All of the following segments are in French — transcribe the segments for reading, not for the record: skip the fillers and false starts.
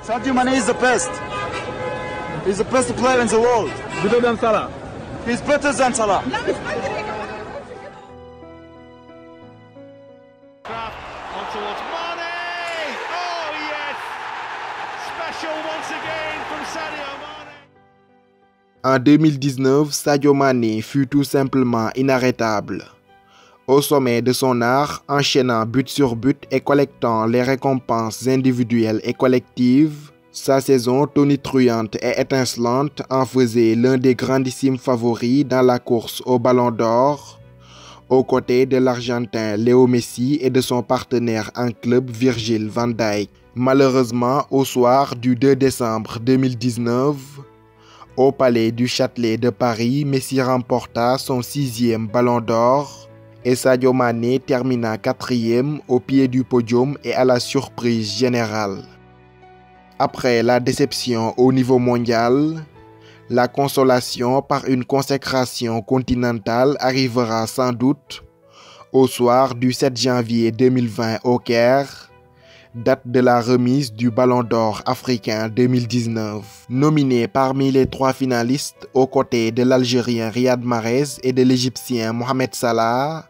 Sadio Mane is the best. He's the best player in the world. Better than Salah. He's better than Salah. On towards Mane. Oh yes. Special once again from Sadio Mane. En 2019, Sadio Mane fut tout simplement inarrêtable. Au sommet de son art, enchaînant but sur but et collectant les récompenses individuelles et collectives, sa saison tonitruante et étincelante en faisait l'un des grandissimes favoris dans la course au Ballon d'Or, aux côtés de l'Argentin Léo Messi et de son partenaire en club Virgil van Dijk. Malheureusement, au soir du 2 décembre 2019, au Palais du Châtelet de Paris, Messi remporta son 6e Ballon d'Or et Sadio Mane termina 4e au pied du podium et à la surprise générale. Après la déception au niveau mondial, la consolation par une consécration continentale arrivera sans doute au soir du 7 janvier 2020 au Caire, date de la remise du Ballon d'Or africain 2019. Nominé parmi les 3 finalistes aux côtés de l'Algérien Riyad Mahrez et de l'Égyptien Mohamed Salah,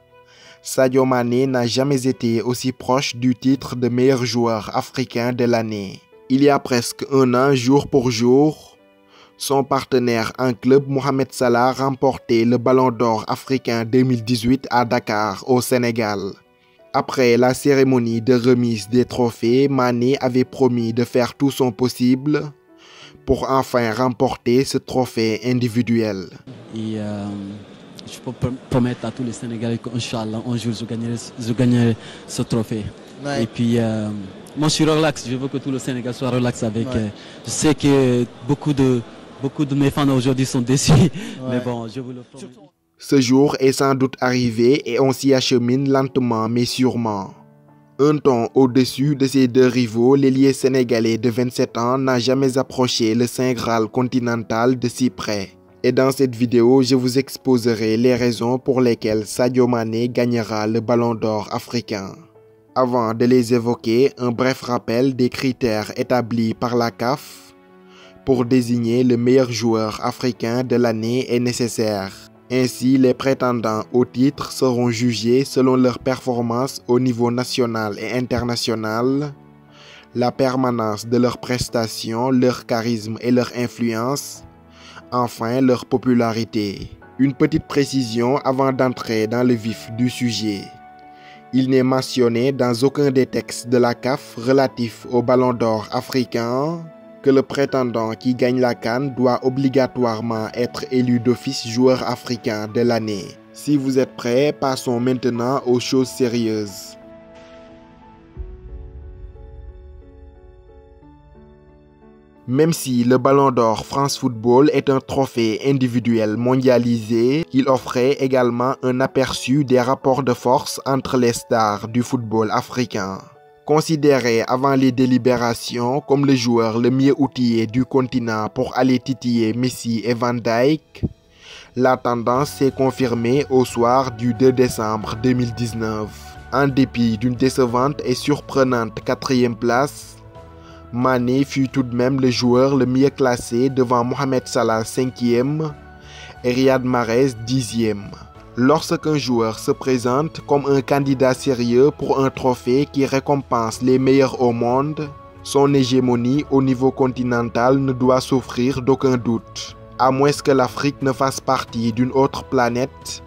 Sadio Mane n'a jamais été aussi proche du titre de meilleur joueur africain de l'année. Il y a presque un an, jour pour jour, son partenaire en club Mohamed Salah remportait le Ballon d'Or africain 2018 à Dakar, au Sénégal. Après la cérémonie de remise des trophées, Mane avait promis de faire tout son possible pour enfin remporter ce trophée individuel. Je peux promettre à tous les Sénégalais qu'Inch'Allah, un jour, je gagnerai ce trophée. Ouais. Et puis, moi, je suis relax. Je veux que tout le Sénégal soit relax avec. Ouais. Je sais que beaucoup de mes fans aujourd'hui sont déçus. Ouais. Mais bon, je vous le promets. Ce jour est sans doute arrivé et on s'y achemine lentement mais sûrement. Un ton au-dessus de ces 2 rivaux, l'ailier sénégalais de 27 ans n'a jamais approché le Saint Graal continental de si près. Et dans cette vidéo, je vous exposerai les raisons pour lesquelles Sadio Mane gagnera le Ballon d'Or africain. Avant de les évoquer, un bref rappel des critères établis par la CAF pour désigner le meilleur joueur africain de l'année est nécessaire. Ainsi, les prétendants au titre seront jugés selon leur performance au niveau national et international, la permanence de leurs prestations, leur charisme et leur influence, enfin leur popularité. Une petite précision avant d'entrer dans le vif du sujet. Il n'est mentionné dans aucun des textes de la CAF relatifs au Ballon d'Or africain que le prétendant qui gagne la CAN doit obligatoirement être élu d'office joueur africain de l'année. Si vous êtes prêts, passons maintenant aux choses sérieuses. Même si le Ballon d'Or France Football est un trophée individuel mondialisé, il offrait également un aperçu des rapports de force entre les stars du football africain. Considéré avant les délibérations comme le joueur le mieux outillé du continent pour aller titiller Messi et Van Dijk, la tendance s'est confirmée au soir du 2 décembre 2019. En dépit d'une décevante et surprenante 4e place, Mane fut tout de même le joueur le mieux classé devant Mohamed Salah 5e et Riyad Mahrez 10e. Lorsqu'un joueur se présente comme un candidat sérieux pour un trophée qui récompense les meilleurs au monde, son hégémonie au niveau continental ne doit souffrir d'aucun doute, à moins que l'Afrique ne fasse partie d'une autre planète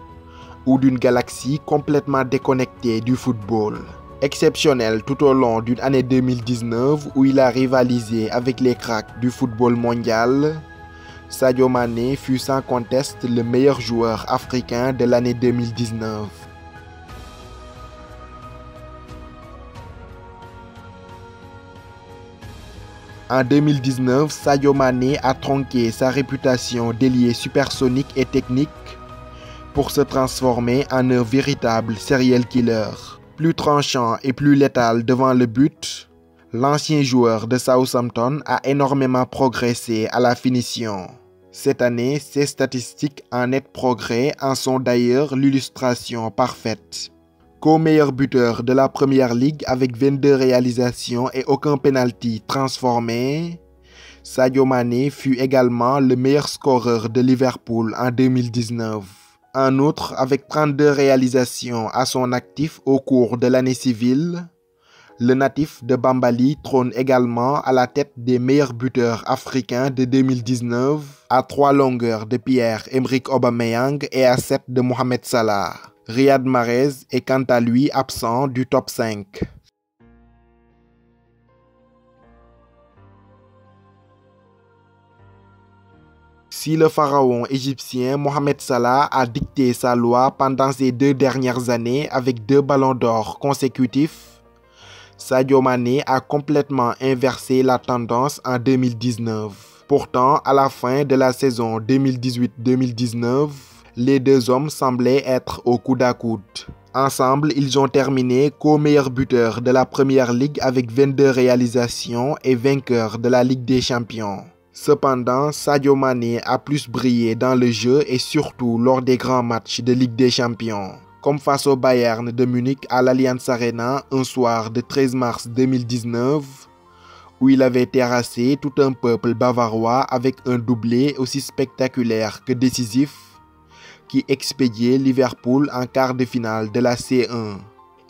ou d'une galaxie complètement déconnectée du football. Exceptionnel tout au long d'une année 2019 où il a rivalisé avec les cracks du football mondial, Sadio Mane fut sans conteste le meilleur joueur africain de l'année 2019. En 2019, Sadio Mane a tronqué sa réputation d'ailier supersonique et technique pour se transformer en un véritable serial killer. Plus tranchant et plus létal devant le but, l'ancien joueur de Southampton a énormément progressé à la finition. Cette année, ses statistiques en net progrès en sont d'ailleurs l'illustration parfaite. Co-meilleur buteur de la Première Ligue avec 22 réalisations et aucun penalty transformé, Sadio Mané fut également le meilleur scoreur de Liverpool en 2019. En outre, avec 32 réalisations à son actif au cours de l'année civile, le natif de Bambali trône également à la tête des meilleurs buteurs africains de 2019, à 3 longueurs de Pierre-Emerick Aubameyang et à 7 de Mohamed Salah. Riyad Mahrez est quant à lui absent du top 5. Si le pharaon égyptien Mohamed Salah a dicté sa loi pendant ces 2 dernières années avec 2 ballons d'or consécutifs, Sadio Mané a complètement inversé la tendance en 2019. Pourtant, à la fin de la saison 2018-2019, les 2 hommes semblaient être au coude à coude. Ensemble, ils ont terminé co-meilleur buteur de la Première Ligue avec 22 réalisations et vainqueur de la Ligue des Champions. Cependant, Sadio Mané a plus brillé dans le jeu et surtout lors des grands matchs de Ligue des Champions, comme face au Bayern de Munich à l'Allianz Arena un soir de 13 mars 2019, où il avait terrassé tout un peuple bavarois avec un doublé aussi spectaculaire que décisif, qui expédiait Liverpool en quart de finale de la C1.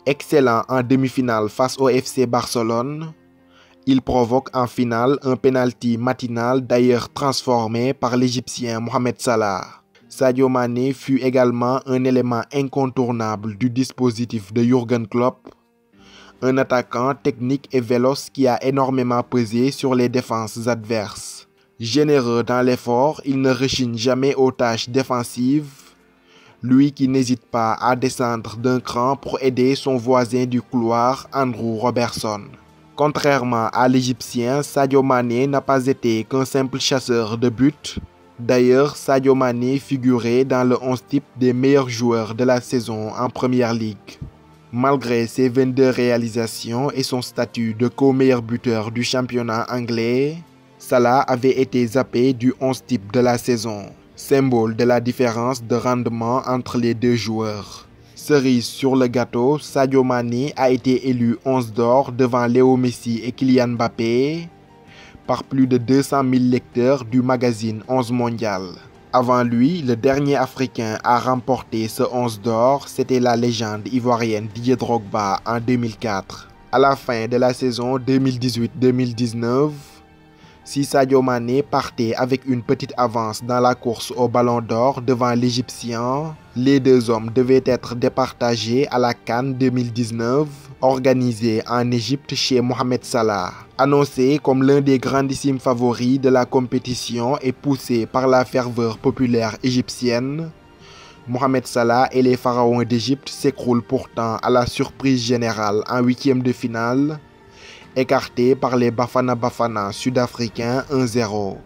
Excellent en demi-finale face au FC Barcelone, il provoque en finale un penalty matinal d'ailleurs transformé par l'Égyptien Mohamed Salah. Sadio Mané fut également un élément incontournable du dispositif de Jürgen Klopp, un attaquant technique et véloce qui a énormément pesé sur les défenses adverses. Généreux dans l'effort, il ne rechigne jamais aux tâches défensives, lui qui n'hésite pas à descendre d'un cran pour aider son voisin du couloir, Andrew Robertson. Contrairement à l'Égyptien, Sadio Mané n'a pas été qu'un simple chasseur de buts. D'ailleurs, Sadio Mané figurait dans le 11 type des meilleurs joueurs de la saison en Première Ligue. Malgré ses 22 réalisations et son statut de co-meilleur buteur du championnat anglais, Salah avait été zappé du 11 type de la saison, symbole de la différence de rendement entre les 2 joueurs. Cerise sur le gâteau, Sadio Mané a été élu 11 d'or devant Léo Messi et Kylian Mbappé par plus de 200 000 lecteurs du magazine 11 Mondial. Avant lui, le dernier Africain à remporter ce 11 d'or, c'était la légende ivoirienne Didier Drogba en 2004. À la fin de la saison 2018-2019, si Sadio Mané partait avec une petite avance dans la course au Ballon d'Or devant l'Égyptien, les 2 hommes devaient être départagés à la CAN 2019, organisée en Égypte chez Mohamed Salah. Annoncé comme l'un des grandissimes favoris de la compétition et poussé par la ferveur populaire égyptienne, Mohamed Salah et les pharaons d'Égypte s'écroulent pourtant à la surprise générale en 8e de finale, écarté par les Bafana Bafana sud-africains 1-0.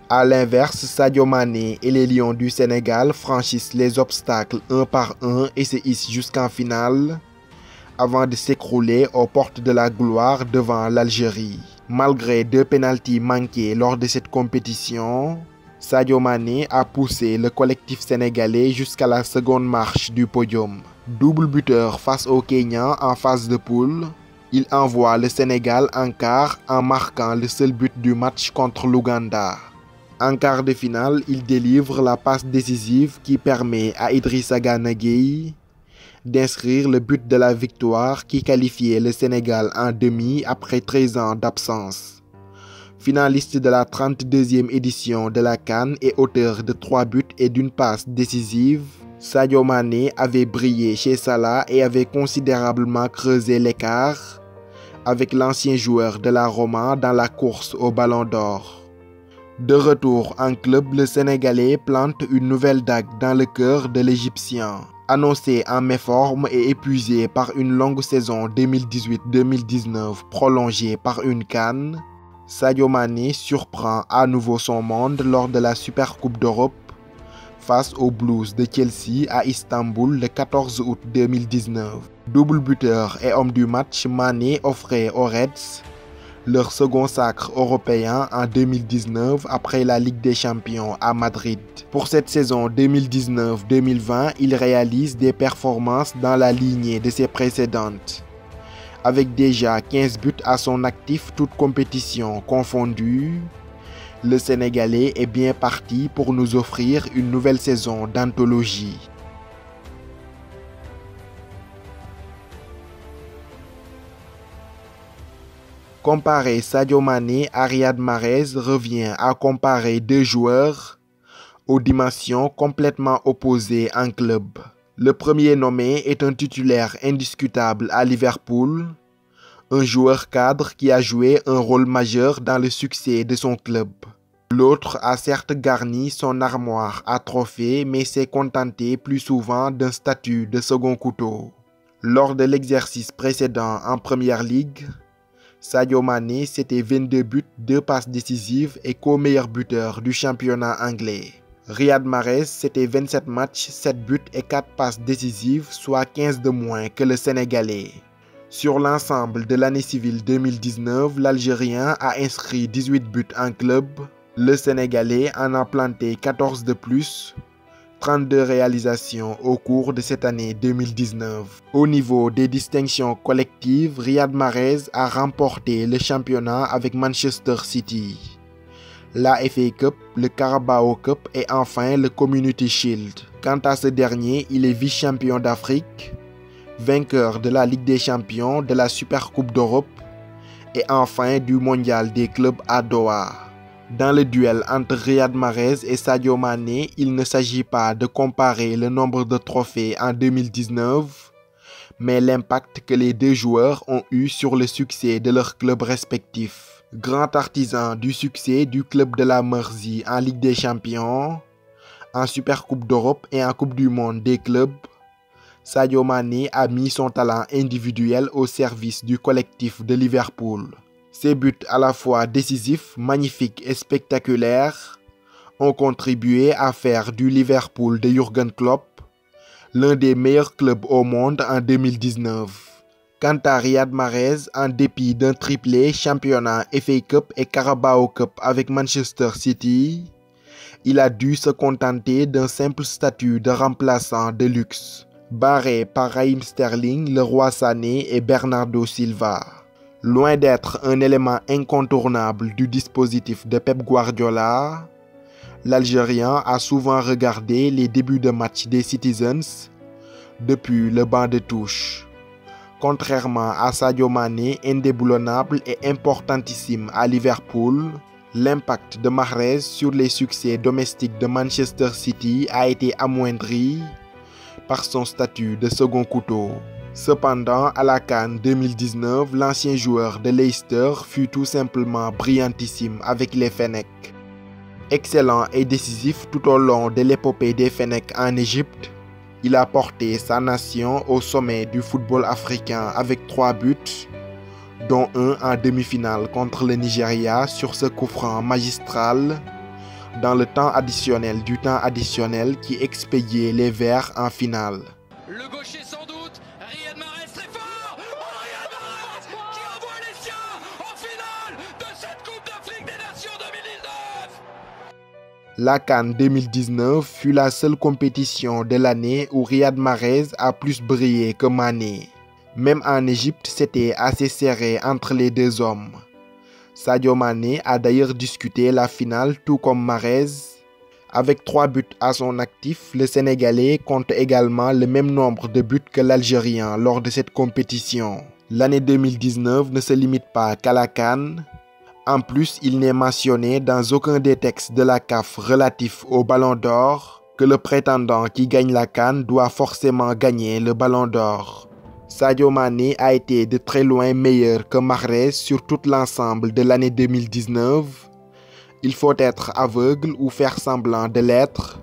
A l'inverse, Sadio Mané et les Lions du Sénégal franchissent les obstacles un par un et se hissent jusqu'en finale, avant de s'écrouler aux portes de la gloire devant l'Algérie. Malgré 2 pénaltys manqués lors de cette compétition, Sadio Mané a poussé le collectif sénégalais jusqu'à la seconde marche du podium. Double buteur face au Kenya en phase de poule, il envoie le Sénégal en quart en marquant le seul but du match contre l'Ouganda. En quart de finale, il délivre la passe décisive qui permet à Idrissa Gana Gueye d'inscrire le but de la victoire qui qualifiait le Sénégal en demi après 13 ans d'absence. Finaliste de la 32e édition de la CAN et auteur de 3 buts et d'une passe décisive, Sadio Mané avait brillé chez Salah et avait considérablement creusé l'écart avec l'ancien joueur de la Roma dans la course au Ballon d'Or. De retour en club, le Sénégalais plante une nouvelle dague dans le cœur de l'Égyptien. Annoncé en méforme et épuisé par une longue saison 2018-2019 prolongée par une CAN, Sadio Mané surprend à nouveau son monde lors de la Super Coupe d'Europe face aux Blues de Chelsea à Istanbul le 14 août 2019. Double buteur et homme du match, Mané offrait aux Reds leur second sacre européen en 2019 après la Ligue des Champions à Madrid. Pour cette saison 2019-2020, il réalise des performances dans la lignée de ses précédentes. Avec déjà 15 buts à son actif, toutes compétitions confondues, le Sénégalais est bien parti pour nous offrir une nouvelle saison d'anthologie. Comparer Sadio Mané à Riyad Mahrez revient à comparer deux joueurs aux dimensions complètement opposées en club. Le premier nommé est un titulaire indiscutable à Liverpool, un joueur cadre qui a joué un rôle majeur dans le succès de son club. L'autre a certes garni son armoire à trophées, mais s'est contenté plus souvent d'un statut de second couteau. Lors de l'exercice précédent en Première Ligue, Sadio Mané, c'était 22 buts, 2 passes décisives et co-meilleur buteur du championnat anglais. Riyad Mahrez, c'était 27 matchs, 7 buts et 4 passes décisives, soit 15 de moins que le Sénégalais. Sur l'ensemble de l'année civile 2019, l'Algérien a inscrit 18 buts en club, le Sénégalais en a planté 14 de plus, 32 réalisations au cours de cette année 2019. Au niveau des distinctions collectives, Riyad Mahrez a remporté le championnat avec Manchester City, la FA Cup, le Carabao Cup et enfin le Community Shield. Quant à ce dernier, il est vice-champion d'Afrique, vainqueur de la Ligue des Champions, de la Super Coupe d'Europe et enfin du Mondial des clubs à Doha. Dans le duel entre Riyad Mahrez et Sadio Mané, il ne s'agit pas de comparer le nombre de trophées en 2019, mais l'impact que les deux joueurs ont eu sur le succès de leurs clubs respectifs. Grand artisan du succès du club de la Mersey en Ligue des Champions, en Super Coupe d'Europe et en Coupe du Monde des clubs, Sadio Mané a mis son talent individuel au service du collectif de Liverpool. Ses buts à la fois décisifs, magnifiques et spectaculaires ont contribué à faire du Liverpool de Jürgen Klopp l'un des meilleurs clubs au monde en 2019. Quant à Riyad Mahrez, en dépit d'un triplé championnat, FA Cup et Carabao Cup avec Manchester City, il a dû se contenter d'un simple statut de remplaçant de luxe, barré par Raheem Sterling, Leroy Sané et Bernardo Silva. Loin d'être un élément incontournable du dispositif de Pep Guardiola, l'Algérien a souvent regardé les débuts de match des Citizens depuis le banc de touche. Contrairement à Sadio Mané, indéboulonnable et importantissime à Liverpool, l'impact de Mahrez sur les succès domestiques de Manchester City a été amoindri par son statut de second couteau. Cependant, à la CAN 2019, l'ancien joueur de Leicester fut tout simplement brillantissime avec les Fennecs. Excellent et décisif tout au long de l'épopée des Fennecs en Égypte, il a porté sa nation au sommet du football africain avec 3 buts, dont un en demi-finale contre le Nigeria sur ce coup franc magistral dans le temps additionnel du temps additionnel qui expédiait les Verts en finale. Le gaucher sans doute, Riyad Mahrez très fort. Oh, Riyad Mahrez qui envoie les siens en finale de cette Coupe d'Afrique des Nations 2019. La CAN 2019 fut la seule compétition de l'année où Riyad Mahrez a plus brillé que Mané. Même en Égypte, c'était assez serré entre les deux hommes. Sadio Mané a d'ailleurs disputé la finale tout comme Mahrez. Avec 3 buts à son actif, le Sénégalais compte également le même nombre de buts que l'Algérien lors de cette compétition. L'année 2019 ne se limite pas qu'à la CAN. En plus, il n'est mentionné dans aucun des textes de la CAF relatifs au Ballon d'Or que le prétendant qui gagne la CAN doit forcément gagner le Ballon d'Or. Sadio Mané a été de très loin meilleur que Mahrez sur tout l'ensemble de l'année 2019. Il faut être aveugle ou faire semblant de l'être,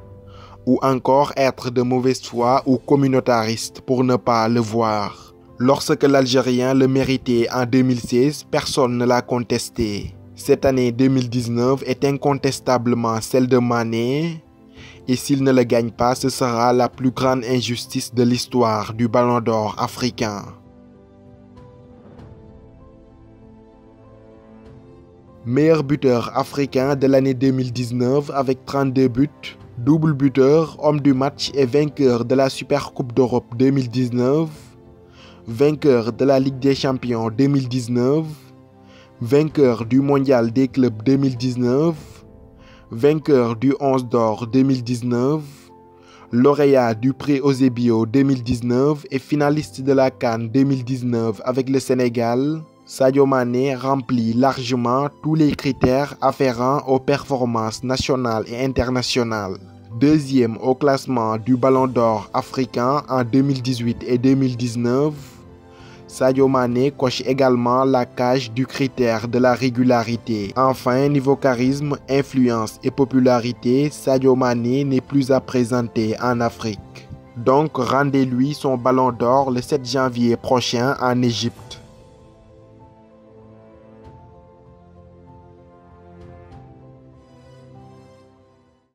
ou encore être de mauvaise foi ou communautariste pour ne pas le voir. Lorsque l'Algérien le méritait en 2016, personne ne l'a contesté. Cette année 2019 est incontestablement celle de Mané, et s'il ne le gagne pas, ce sera la plus grande injustice de l'histoire du Ballon d'Or africain. Meilleur buteur africain de l'année 2019 avec 32 buts. Double buteur, homme du match et vainqueur de la Super Coupe d'Europe 2019. Vainqueur de la Ligue des Champions 2019. Vainqueur du Mondial des clubs 2019. Vainqueur du 11 d'or 2019. Lauréat du prix Eusebio 2019 et finaliste de la CAN 2019 avec le Sénégal, Sadio Mané remplit largement tous les critères afférents aux performances nationales et internationales. Deuxième au classement du Ballon d'Or africain en 2018 et 2019, Sadio Mané coche également la case du critère de la régularité. Enfin, niveau charisme, influence et popularité, Sadio Mané n'est plus à présenter en Afrique. Donc, rendez-lui son Ballon d'Or le 7 janvier prochain en Égypte.